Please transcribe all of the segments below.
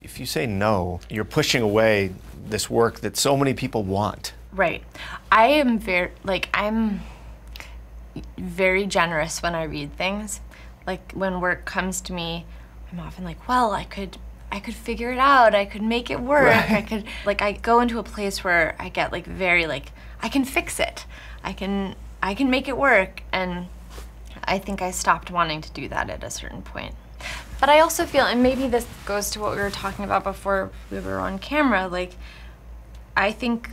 If you say no, you're pushing away this work that so many people want. Right. I'm very generous when I read things. Like when work comes to me, I'm often like, well, I could figure it out. I could make it work. Right. I go into a place where I get very I can fix it. I can make it work. And I think I stopped wanting to do that at a certain point. But I also feel, and maybe this goes to what we were talking about before we were on camera, I think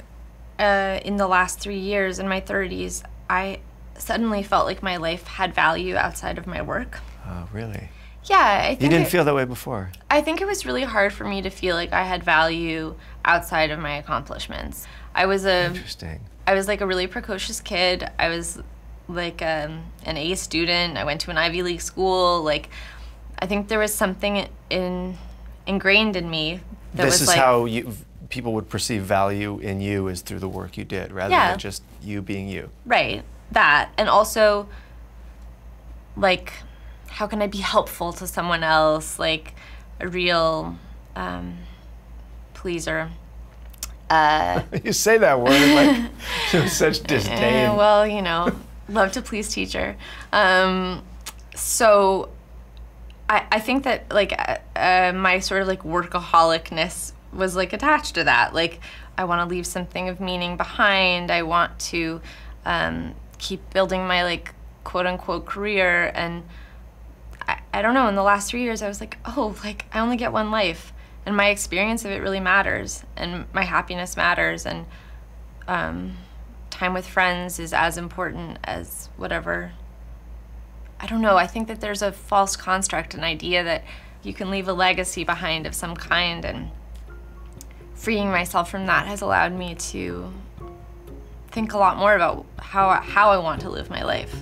in the last 3 years, in my 30s, I suddenly felt like my life had value outside of my work. Oh, really? Yeah, I think you didn't feel that way before? I think it was really hard for me to feel like I had value outside of my accomplishments. Interesting. I was a really precocious kid. I was an A student. I went to an Ivy League school. I think there was something ingrained in me that this is how people would perceive value in you, is through the work you did, rather than just you being you. Right, that. And also, how can I be helpful to someone else? A real pleaser. You say that word with such disdain. Well, love to please teacher. So I think that my sort of workaholicness was attached to that. I want to leave something of meaning behind. I want to keep building my quote unquote career. And I don't know, in the last 3 years I was I only get one life, and my experience of it really matters, and my happiness matters, and time with friends is as important as whatever. I don't know, I think that there's a false construct, an idea that you can leave a legacy behind of some kind, and freeing myself from that has allowed me to think a lot more about how I want to live my life.